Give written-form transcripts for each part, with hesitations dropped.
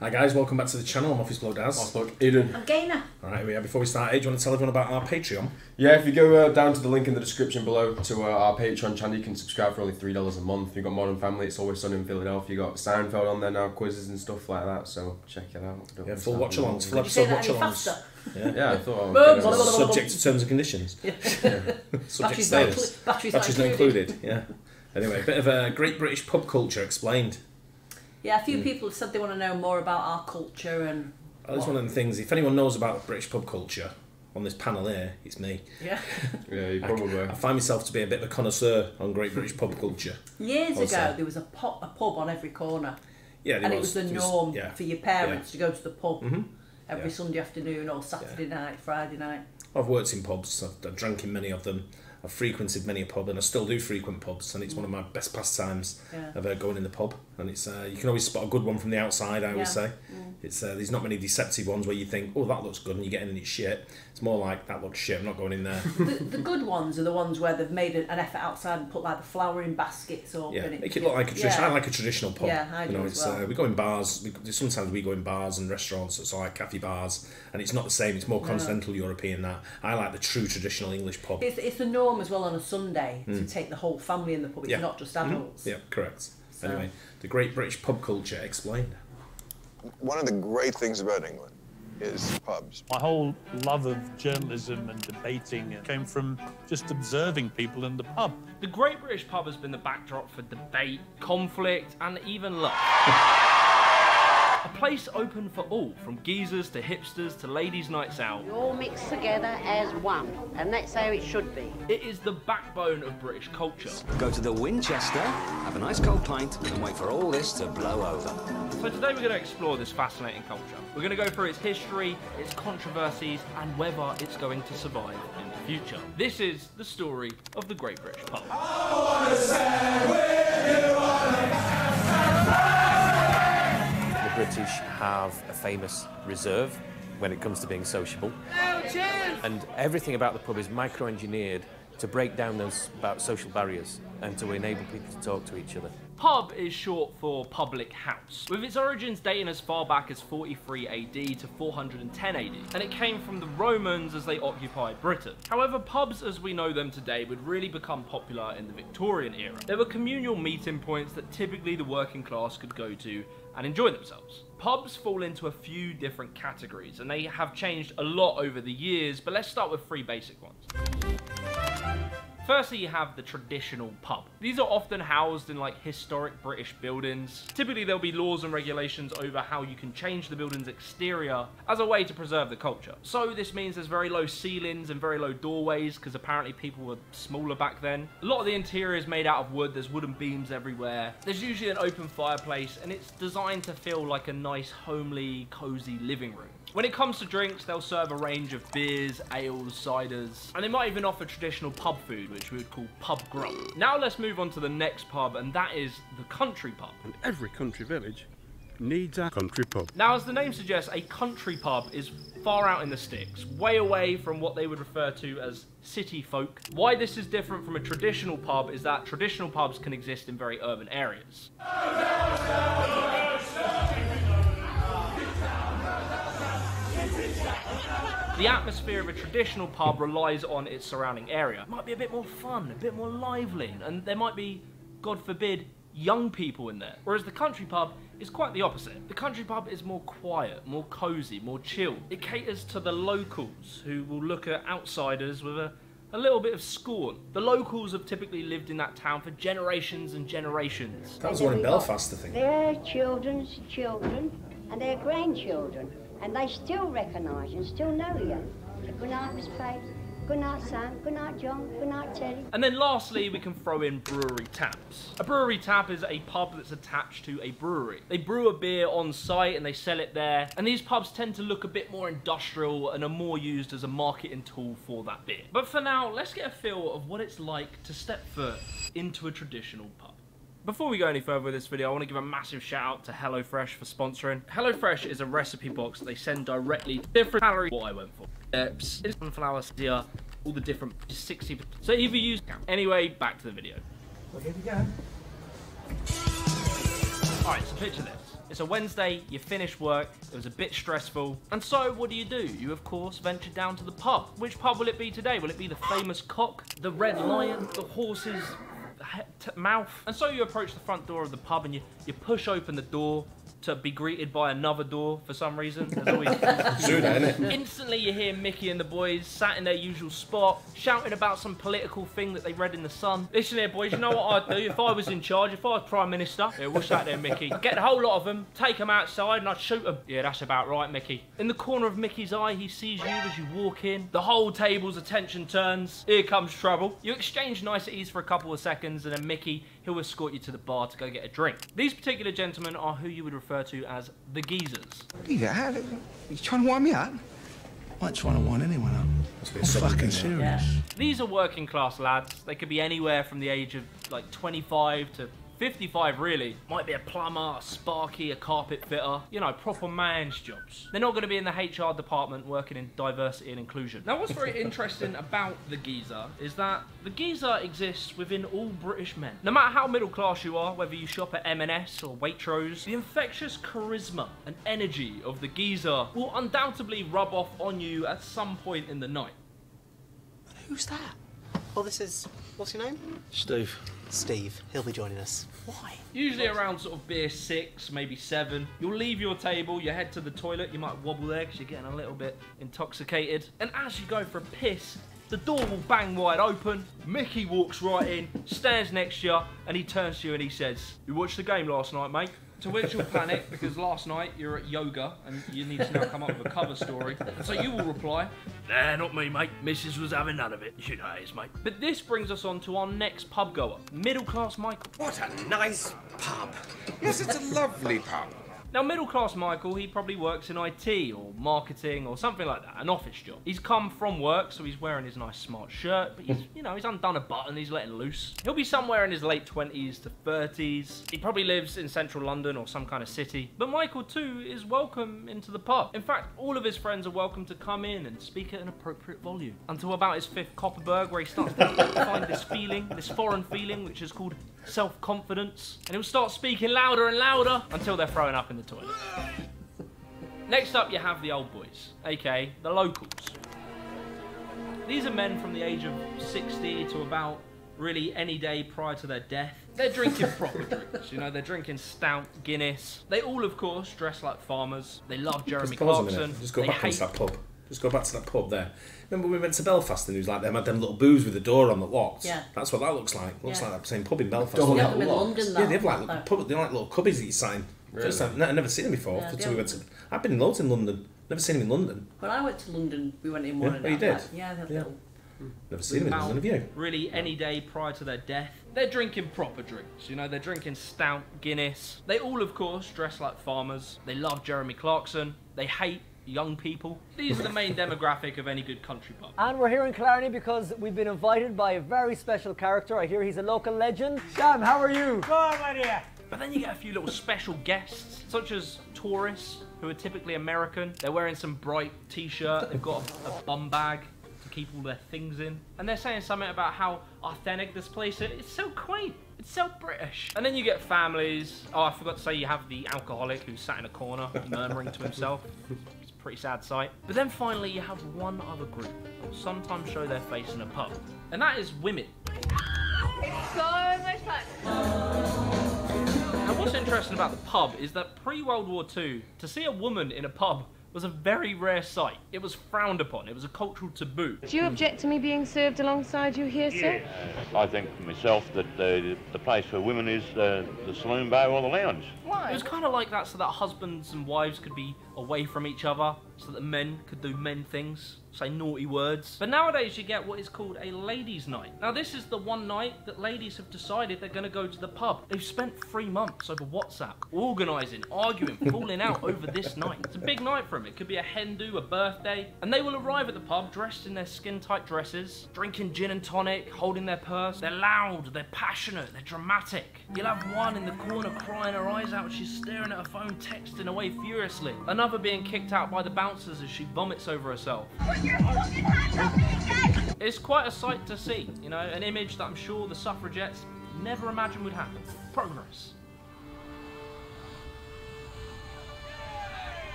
Hi guys, welcome back to the channel. I'm Office Blow Daz. Aidan. I'm Gaynor. Alright, before we start, Aidan, do you want to tell everyone about our Patreon? Yeah, if you go down to the link in the description below to our Patreon channel, you can subscribe for only $3 a month. You've got Modern Family, It's Always Sunny in Philadelphia. You've got Seinfeld on there now, quizzes and stuff like that, so check it out. Yeah, full watch-alongs, full episode watch-alongs. Yeah, I thought I was subject to terms and conditions. Yeah. Subject status. Batteries not included. Yeah. Anyway, a bit of a Great British Pub Culture explained. Yeah, a few people have said they want to know more about our culture and... That's one of the things, if anyone knows about British pub culture on this panel here, it's me. Yeah. Yeah, you probably I find myself to be a bit of a connoisseur on Great British pub culture. Years ago, there was a pub on every corner. Yeah, and it was the norm for your parents to go to the pub every Sunday afternoon or Saturday night, Friday night. I've worked in pubs, I've drank in many of them. I've frequented many a pub, and I still do frequent pubs, and it's one of my best pastimes of going in the pub. And it's you can always spot a good one from the outside. I always say it's there's not many deceptive ones where you think, oh, that looks good, and you get in and it's shit. It's more like, that looks shit, I'm not going in there. The good ones are the ones where they've made an effort outside and put like the flour in baskets or make it look like a tradition. I like a traditional pub. Yeah, I do as well. We go in bars. Sometimes we go in bars and restaurants, so like cafe bars, and it's not the same. It's more continental European. That I like the true traditional English pub. It's the norm as well on a Sunday to take the whole family in the pub. It's not just adults. Yeah, correct. So. Anyway, the Great British Pub Culture explained. One of the great things about England is pubs. My whole love of journalism and debating came from just observing people in the pub. The Great British Pub has been the backdrop for debate, conflict, and even love. A place open for all, from geezers to hipsters to ladies' nights out. You all mix together as one, and that's how it should be. It is the backbone of British culture. Go to the Winchester, have a nice cold pint, and wait for all this to blow over. So today we're going to explore this fascinating culture. We're going to go through its history, its controversies, and whether it's going to survive in the future. This is the story of the Great British Pub. The British have a famous reserve when it comes to being sociable. And everything about the pub is micro-engineered to break down those social barriers and to enable people to talk to each other. Pub is short for public house, with its origins dating as far back as 43 AD to 410 AD, and it came from the Romans as they occupied Britain. However, pubs as we know them today would really become popular in the Victorian era. They were communal meeting points that typically the working class could go to and enjoy themselves. Pubs fall into a few different categories, and they have changed a lot over the years, but let's start with three basic ones. Firstly, you have the traditional pub. These are often housed in like historic British buildings. Typically there'll be laws and regulations over how you can change the building's exterior as a way to preserve the culture. So this means there's very low ceilings and very low doorways, because apparently people were smaller back then. A lot of the interior is made out of wood, there's wooden beams everywhere. There's usually an open fireplace, and it's designed to feel like a nice, homely, cozy living room. When it comes to drinks, they'll serve a range of beers, ales, ciders, and they might even offer traditional pub food, which we would call pub grub. Now let's move on to the next pub, and that is the country pub. And every country village needs a country pub. Now, as the name suggests, a country pub is far out in the sticks, way away from what they would refer to as city folk. Why this is different from a traditional pub is that traditional pubs can exist in very urban areas. The atmosphere of a traditional pub relies on its surrounding area. It might be a bit more fun, a bit more lively, and there might be, God forbid, young people in there. Whereas the country pub is quite the opposite. The country pub is more quiet, more cozy, more chill. It caters to the locals, who will look at outsiders with a little bit of scorn. The locals have typically lived in that town for generations and generations. That was one in Belfast, I think. Their children's children and their grandchildren, and they still recognise and still know you. So good night, Miss Faith. Good night, Sam. Good night, John. Good night, Teddy. And then lastly, we can throw in brewery taps. A brewery tap is a pub that's attached to a brewery. They brew a beer on site and they sell it there. And these pubs tend to look a bit more industrial and are more used as a marketing tool for that beer. But for now, let's get a feel of what it's like to step foot into a traditional pub. Before we go any further with this video, I want to give a massive shout out to HelloFresh for sponsoring. HelloFresh is a recipe box that they send directly to different calories. What I went for. Sunflower seed, all the different 60%. So either use. Anyway, back to the video. Well, here we go. Alright, so picture this. It's a Wednesday, you finish work, it was a bit stressful, and so what do? You of course venture down to the pub. Which pub will it be today? Will it be the famous Cock, the Red Lion, the Horse's mouth? And so you approach the front door of the pub and you push open the door to be greeted by another door for some reason. There's always instantly you hear Mickey and the boys sat in their usual spot, shouting about some political thing that they read in the Sun. Listen here, boys, you know what I'd do if I was in charge, if I was Prime Minister? Yeah, what's that there, Mickey? Get the whole lot of them, take them outside and I'd shoot them. Yeah, that's about right, Mickey. In the corner of Mickey's eye, he sees you as you walk in. The whole table's attention turns. Here comes trouble. You exchange niceties for a couple of seconds and then Mickey, he'll escort you to the bar to go get a drink. These particular gentlemen are who you would refer to as the geezers. Yeah, you trying to wind me up? I ain't trying to wind anyone up. I'm fucking serious. Yeah. These are working class lads. They could be anywhere from the age of like 25 to 55 really. Might be a plumber, a sparky, a carpet fitter, you know, proper man's jobs. They're not going to be in the HR department working in diversity and inclusion. Now what's very interesting about the geezer is that the geezer exists within all British men. No matter how middle class you are, whether you shop at M&S or Waitrose, the infectious charisma and energy of the geezer will undoubtedly rub off on you at some point in the night. Who's that? Well, this is... what's your name? Steve. Steve. He'll be joining us. Why? Usually around sort of beer 6, maybe 7. You'll leave your table, you head to the toilet, you might wobble there because you're getting a little bit intoxicated. And as you go for a piss, the door will bang wide open, Mickey walks right in, stands next to you, and he turns to you and he says, "You watched the game last night, mate?" To which you'll panic because last night you're at yoga and you need to now come up with a cover story. And so you will reply, "Nah, not me, mate. Mrs. was having none of it. You know how it is, mate." But this brings us on to our next pub goer, middle class Michael. What a nice pub. Yes, it's a lovely pub. Now, middle class Michael, he probably works in IT or marketing or something like that, an office job. He's come from work, so he's wearing his nice smart shirt, but he's, you know, he's undone a button, he's letting loose. He'll be somewhere in his late 20s to 30s. He probably lives in central London or some kind of city. But Michael, too, is welcome into the pub. In fact, all of his friends are welcome to come in and speak at an appropriate volume. Until about his 5th Copperberg, where he starts to find this feeling, this foreign feeling, which is called self-confidence. And he'll start speaking louder and louder until they're throwing up in the toilet. Next up, you have the old boys, aka the locals. These are men from the age of 60 to about really any day prior to their death. They're drinking proper drinks, you know, they're drinking stout, Guinness. They all, of course, dress like farmers. They love Jeremy Clarkson. Just go back into that pub. Just go back to that pub there. Remember we went to Belfast and it was like them had them little booths with the door on that locked? Yeah. That's what that looks like. Looks like that same pub in Belfast. They have them in London, yeah, they have like pub, they're like little cubbies that you sign. Really? First time, I've never seen them before. Yeah, we went to, I've been loads in London. Never seen them in London. When I went to London, we went in one and you did? Yeah, they had little... Never seen them in London, have you? Really any day prior to their death. They're drinking proper drinks, you know, they're drinking stout, Guinness. They all, of course, dress like farmers. They love Jeremy Clarkson. They hate young people. These are the main demographic of any good country pub. And we're here in Killarney because we've been invited by a very special character. I hear he's a local legend. Sam, how are you? Good, my dear. But then you get a few little special guests, such as tourists, who are typically American. They're wearing some bright t-shirt, they've got a bum bag to keep all their things in. And they're saying something about how authentic this place is. It's so quaint. It's so British. And then you get families. Oh, I forgot to say you have the alcoholic who's sat in a corner murmuring to himself. It's a pretty sad sight. But then finally you have one other group that will sometimes show their face in a pub. And that is women. It's so much fun. And what's interesting about the pub is that pre-World War II, to see a woman in a pub was a very rare sight. It was frowned upon. It was a cultural taboo. Do you object to me being served alongside you here, sir? I think for myself that the place for women is the saloon bar or the lounge. Why? It was kind of like that so that husbands and wives could be away from each other, so that men could do men things, say naughty words. But nowadays you get what is called a ladies' night. Now this is the one night that ladies have decided they're going to go to the pub. They've spent 3 months over WhatsApp, organising, arguing, falling out over this night. It's a big night for them. It could be a hen do, a birthday. And they will arrive at the pub dressed in their skin-tight dresses, drinking gin and tonic, holding their purse. They're loud, they're passionate, they're dramatic. You'll have one in the corner crying her eyes out. She's staring at her phone, texting away furiously. Another being kicked out by the bouncers as she vomits over herself. It's quite a sight to see, you know, an image that I'm sure the suffragettes never imagined would happen. Progress.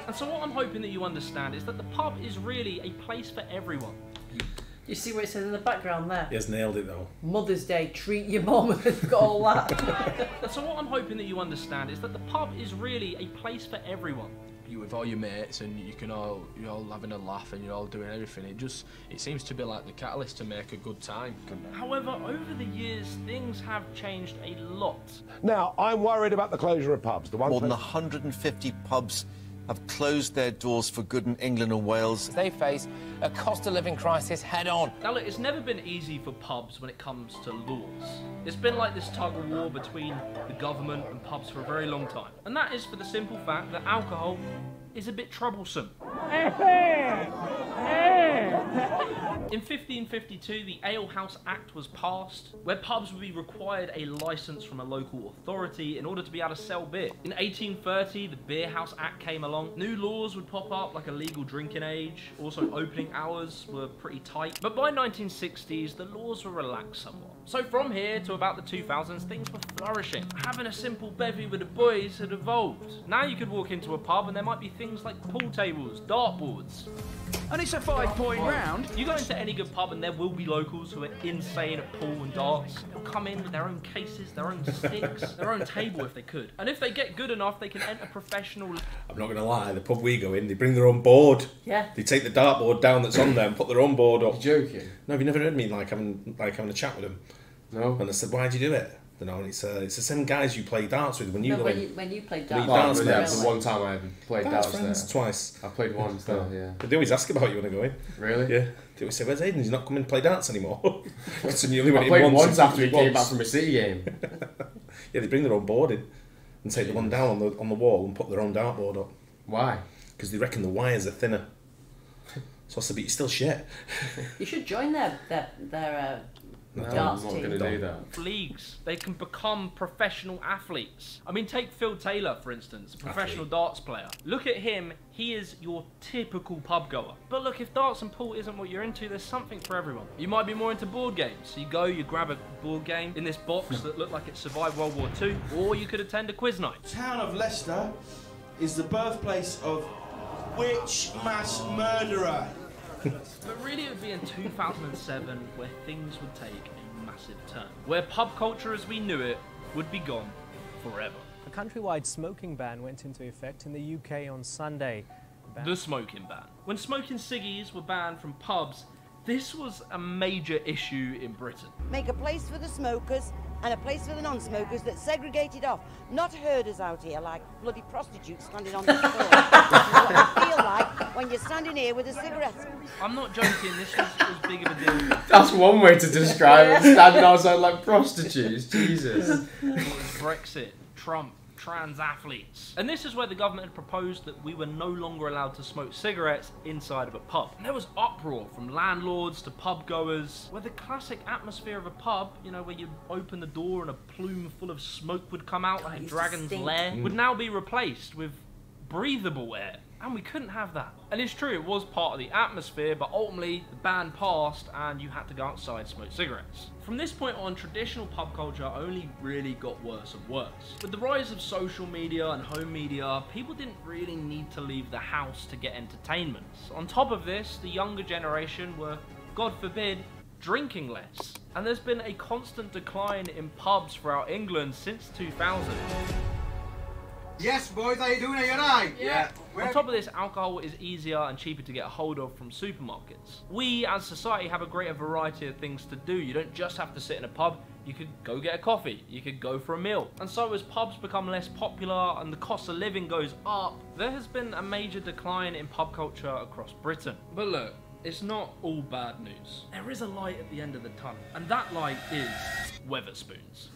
And so what I'm hoping that you understand is that the pub is really a place for everyone. You see what it says in the background there? He has nailed it though. Mother's Day, treat your mum, and it's got all that. And so what I'm hoping that you understand is that the pub is really a place for everyone. You with all your mates and you're all having a laugh and you're all doing everything. It seems to be like the catalyst to make a good time. However, over the years, things have changed a lot. Now, I'm worried about the closure of pubs. More than 150 pubs have closed their doors for good in England and Wales. They face a cost of living crisis head on. Now look, it's never been easy for pubs when it comes to laws. It's been like this tug of war between the government and pubs for a very long time. And that is for the simple fact that alcohol is a bit troublesome. In 1552, the Ale House Act was passed, where pubs would be required a licence from a local authority in order to be able to sell beer. In 1830, the Beer House Act came along. New laws would pop up, like a legal drinking age. Also, opening hours were pretty tight. But by 1960s, the laws were relaxed somewhat. So from here to about the 2000s, things were flourishing. Having a simple bevy with the boys had evolved. Now you could walk into a pub and there might be things like pool tables, dartboards. And it's a 5-point round. You go into any good pub and there will be locals who are insane at pool and darts. They'll come in with their own cases, their own sticks, their own table if they could. And if they get good enough, they can enter professional... I'm not going to lie, the pub we go in, they bring their own board. Yeah. They take the dartboard down that's on there and put their own board up. You're joking? No, have you never heard me having a chat with them? No. And I said, why'd you do it? You know, and it's the same guys you play darts with when you No, go in. when you played Oh, darts. yeah, the one time I played darts friends there. twice. I played once there, yeah. But they always ask about you when I go in. Really? Yeah. They always say, where's Aidan? He's not coming to play darts anymore. So you only went I in played once after he came once. back from a City game. Yeah, they bring their own board in and take the one down on the wall and put their own dartboard up. Why? Because they reckon the wires are thinner. So I said, but you're still shit. You should join their darts I'm not team. going to do that. Leagues. They can become professional athletes. I mean, take Phil Taylor, for instance, a professional darts player. Look at him. He is your typical pub goer. But look, if darts and pool isn't what you're into, there's something for everyone. You might be more into board games. So you go, you grab a board game in this box that looked like it survived World War II, or you could attend a quiz night. The town of Leicester is the birthplace of which mass murderer? But really it would be in 2007 where things would take a massive turn. Where pub culture as we knew it would be gone forever. A countrywide smoking ban went into effect in the UK on Sunday. The smoking ban. When smoking ciggies were banned from pubs, this was a major issue in Britain. Make a place for the smokers and a place for the non-smokers that's segregated off. Not herders out here like bloody prostitutes standing on the floor. That's what I feel like when you're standing here with a cigarette. I'm not joking, this was as big of a deal. That's one way to describe it, standing outside like prostitutes. Jesus. Brexit, Trump, trans athletes. And this is where the government had proposed that we were no longer allowed to smoke cigarettes inside of a pub. And there was uproar from landlords to pub goers, where the classic atmosphere of a pub, you know, where you open the door and a plume full of smoke would come out like a dragon's lair, would now be replaced with breathable air. And we couldn't have that. And it's true, it was part of the atmosphere, but ultimately the ban passed and you had to go outside and smoke cigarettes. From this point on, traditional pub culture only really got worse and worse. With the rise of social media and home media, people didn't really need to leave the house to get entertainment. On top of this, the younger generation were, God forbid, drinking less. And there's been a constant decline in pubs throughout England since 2000. Yes, boys, how you doing? Are you alright? Yeah. On top of this, alcohol is easier and cheaper to get a hold of from supermarkets. We, as society, have a greater variety of things to do. You don't just have to sit in a pub. You could go get a coffee. You could go for a meal. And so as pubs become less popular and the cost of living goes up, there has been a major decline in pub culture across Britain. But look, it's not all bad news. There is a light at the end of the tunnel, and that light is Wetherspoons.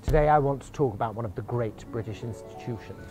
Today I want to talk about one of the great British institutions,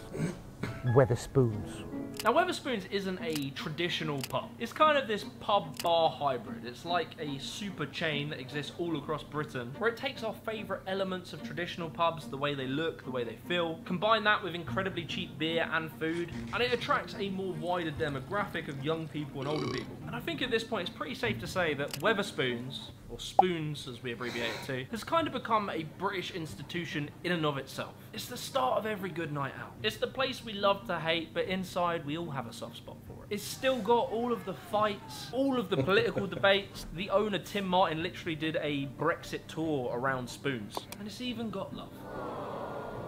Wetherspoons. Now, Wetherspoons isn't a traditional pub. It's kind of this pub-bar hybrid. It's like a super chain that exists all across Britain, where it takes our favourite elements of traditional pubs, the way they look, the way they feel, combine that with incredibly cheap beer and food, and it attracts a more wider demographic of young people and older people. And I think at this point it's pretty safe to say that Wetherspoons, or Spoons as we abbreviate it to, has kind of become a British institution in and of itself. It's the start of every good night out. It's the place we love to hate, but inside we all have a soft spot for it. It's still got all of the fights, all of the political debates. The owner, Tim Martin, literally did a Brexit tour around Spoons. And it's even got love.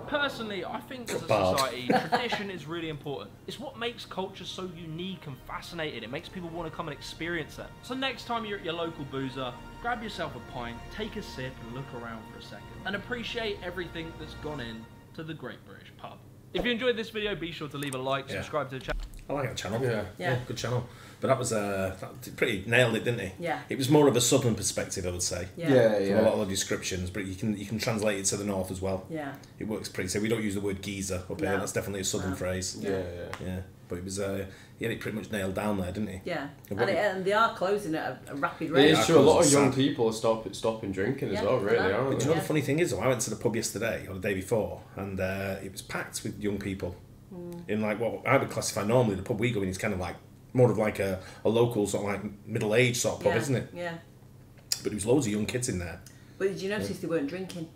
Personally, I think as a society, tradition is really important. It's what makes culture so unique and fascinating. It makes people want to come and experience them. So next time you're at your local boozer, grab yourself a pint, take a sip and look around for a second. And appreciate everything that's gone in to the Great British Pub. If you enjoyed this video, be sure to leave a like, subscribe to the channel. I like that channel. Yeah, good channel. But that was pretty nailed it, didn't he? Yeah. It was more of a southern perspective, I would say. Yeah. From a lot of the descriptions, but you can translate it to the north as well. Yeah. It works pretty. So we don't use the word geezer up here. That's definitely a southern phrase. Yeah. But it was he had it pretty much nailed down there, didn't he? Yeah. And they are closing at a rapid rate. It is true. A lot of young people are stopping drinking as well, really, aren't they? But you know the funny thing is, though, I went to the pub yesterday or the day before, and it was packed with young people. In like what I would classify normally the pub we go in is kind of like more of like a local sort of like middle-aged sort of pub, isn't it? Yeah. But there was loads of young kids in there. But did you notice they weren't drinking?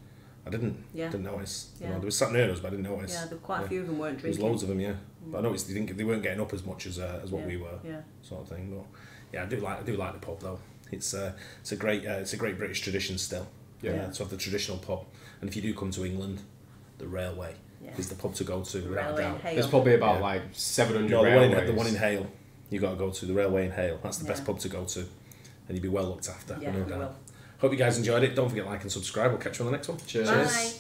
I didn't. Yeah. Didn't notice. Yeah. You know, there was sat near us, but I didn't notice. Yeah, there were quite a few of them weren't drinking. There was loads of them, yeah. But I noticed they weren't getting up as much as what we were. Yeah. Sort of thing. But yeah, I do like the pub though. It's a great British tradition still. Yeah. To have the traditional pub, and if you do come to England, the Railway. Is the pub to go to without a doubt. There's probably about like 700 No, railways. the one in Hale. You got to go to the Railway in Hale. That's the best pub to go to, and you'll be well looked after. Yeah, no you doubt. will. Hope you guys enjoyed it. Don't forget to like and subscribe. We'll catch you on the next one. Cheers. Bye.